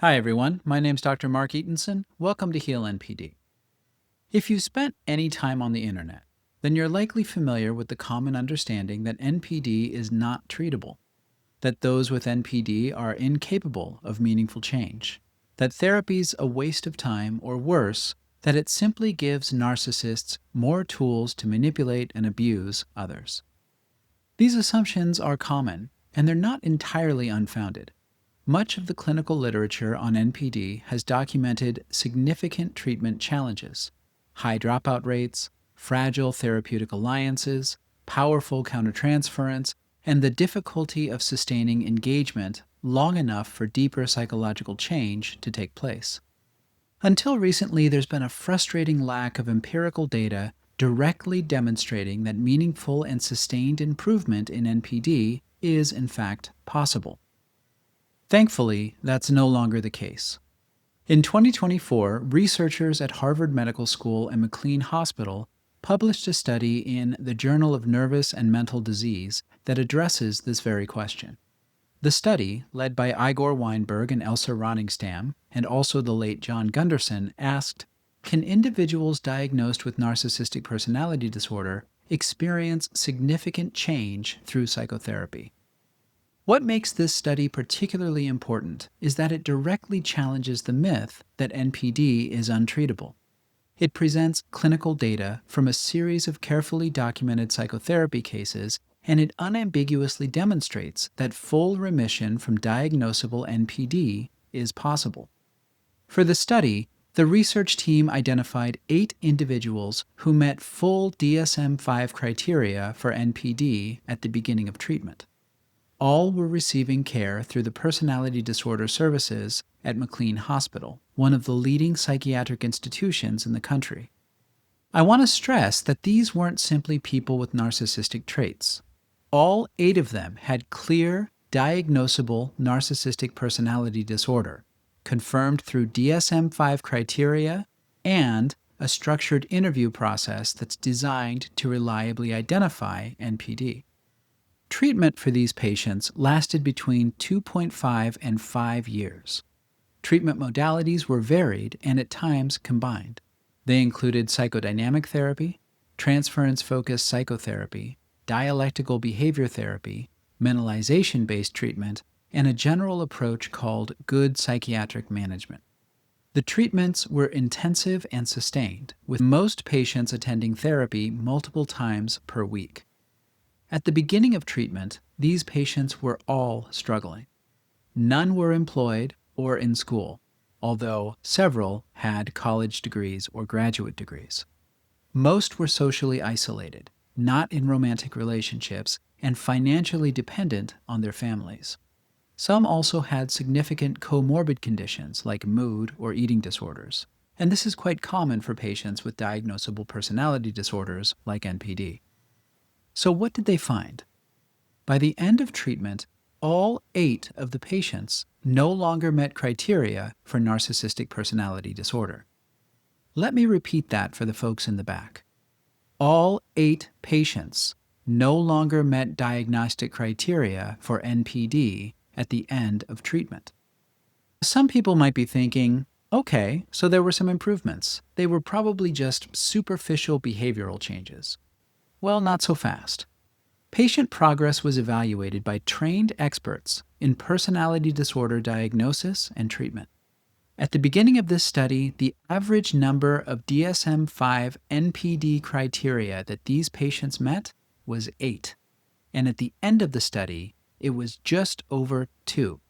Hi everyone, my name's Dr. Mark Ettensohn. Welcome to Heal NPD. If you spent any time on the internet, then you're likely familiar with the common understanding that NPD is not treatable, that those with NPD are incapable of meaningful change, that therapy's a waste of time, or worse, that it simply gives narcissists more tools to manipulate and abuse others. These assumptions are common, and they're not entirely unfounded. Much of the clinical literature on NPD has documented significant treatment challenges: high dropout rates, fragile therapeutic alliances, powerful countertransference, and the difficulty of sustaining engagement long enough for deeper psychological change to take place. Until recently, there's been a frustrating lack of empirical data directly demonstrating that meaningful and sustained improvement in NPD is, in fact, possible. Thankfully, that's no longer the case. In 2024, researchers at Harvard Medical School and McLean Hospital published a study in the Journal of Nervous and Mental Disease that addresses this very question. The study, led by Igor Weinberg and Elsa Roningstam, and also the late John Gunderson, asked, can individuals diagnosed with narcissistic personality disorder experience significant change through psychotherapy? What makes this study particularly important is that it directly challenges the myth that NPD is untreatable. It presents clinical data from a series of carefully documented psychotherapy cases, and it unambiguously demonstrates that full remission from diagnosable NPD is possible. For the study, the research team identified 8 individuals who met full DSM-5 criteria for NPD at the beginning of treatment. All were receiving care through the Personality Disorder Services at McLean Hospital, one of the leading psychiatric institutions in the country. I want to stress that these weren't simply people with narcissistic traits. All 8 of them had clear, diagnosable narcissistic personality disorder, confirmed through DSM-5 criteria and a structured interview process that's designed to reliably identify NPD. Treatment for these patients lasted between 2.5 and 5 years. Treatment modalities were varied and at times combined. They included psychodynamic therapy, transference-focused psychotherapy, dialectical behavior therapy, mentalization-based treatment, and a general approach called good psychiatric management. The treatments were intensive and sustained, with most patients attending therapy multiple times per week. At the beginning of treatment, these patients were all struggling. None were employed or in school, although several had college degrees or graduate degrees. Most were socially isolated, not in romantic relationships, and financially dependent on their families. Some also had significant comorbid conditions like mood or eating disorders, and this is quite common for patients with diagnosable personality disorders like NPD. So what did they find? By the end of treatment, all 8 of the patients no longer met criteria for narcissistic personality disorder. Let me repeat that for the folks in the back. All 8 patients no longer met diagnostic criteria for NPD at the end of treatment. Some people might be thinking, okay, so there were some improvements. They were probably just superficial behavioral changes. Well, not so fast. Patient progress was evaluated by trained experts in personality disorder diagnosis and treatment. At the beginning of this study, the average number of DSM-5 NPD criteria that these patients met was 8, and at the end of the study, it was just over 2.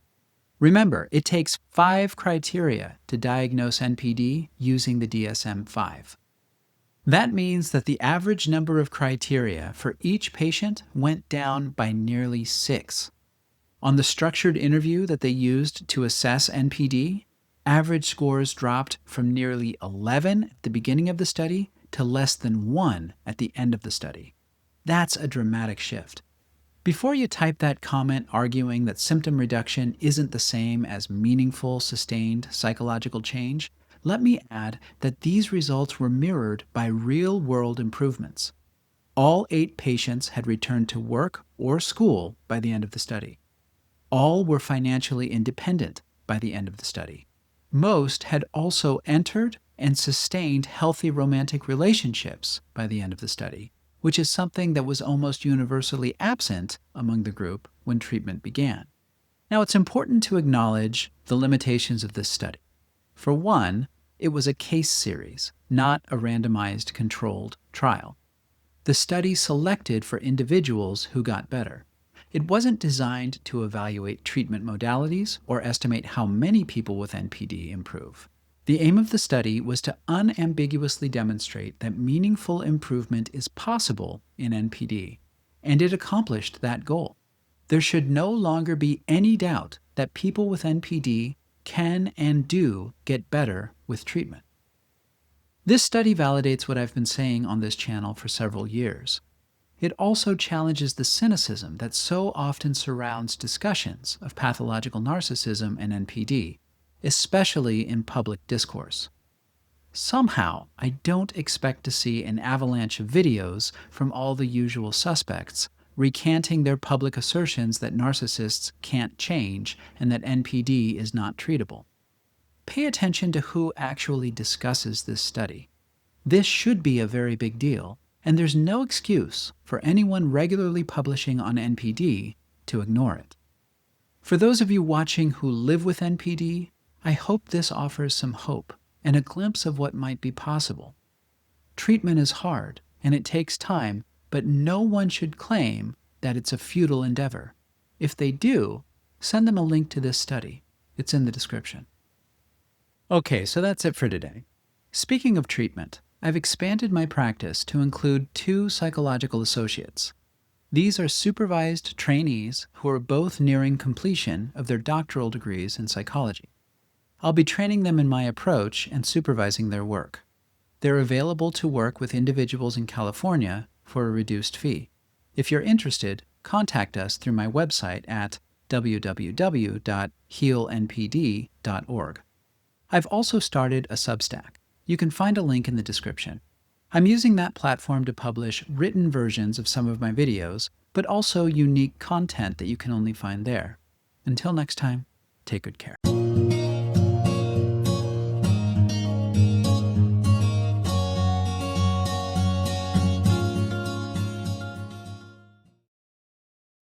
Remember, it takes 5 criteria to diagnose NPD using the DSM-5. That means that the average number of criteria for each patient went down by nearly 6. On the structured interview that they used to assess NPD, average scores dropped from nearly 11 at the beginning of the study to less than 1 at the end of the study. That's a dramatic shift. Before you type that comment arguing that symptom reduction isn't the same as meaningful, sustained psychological change, let me add that these results were mirrored by real-world improvements. All 8 patients had returned to work or school by the end of the study. All were financially independent by the end of the study. Most had also entered and sustained healthy romantic relationships by the end of the study, which is something that was almost universally absent among the group when treatment began. Now, it's important to acknowledge the limitations of this study. For one, it was a case series, not a randomized controlled trial. The study selected for individuals who got better. It wasn't designed to evaluate treatment modalities or estimate how many people with NPD improve. The aim of the study was to unambiguously demonstrate that meaningful improvement is possible in NPD, and it accomplished that goal. There should no longer be any doubt that people with NPD can and do get better with treatment. This study validates what I've been saying on this channel for several years. It also challenges the cynicism that so often surrounds discussions of pathological narcissism and NPD, especially in public discourse. Somehow, I don't expect to see an avalanche of videos from all the usual suspects recanting their public assertions that narcissists can't change and that NPD is not treatable. Pay attention to who actually discusses this study. This should be a very big deal, and there's no excuse for anyone regularly publishing on NPD to ignore it. For those of you watching who live with NPD, I hope this offers some hope and a glimpse of what might be possible. Treatment is hard, and it takes time, but no one should claim that it's a futile endeavor. If they do, send them a link to this study. It's in the description. Okay, so that's it for today. Speaking of treatment, I've expanded my practice to include 2 psychological associates. These are supervised trainees who are both nearing completion of their doctoral degrees in psychology. I'll be training them in my approach and supervising their work. They're available to work with individuals in California for a reduced fee. If you're interested, contact us through my website at www.healnpd.org. I've also started a Substack. You can find a link in the description. I'm using that platform to publish written versions of some of my videos, but also unique content that you can only find there. Until next time, take good care.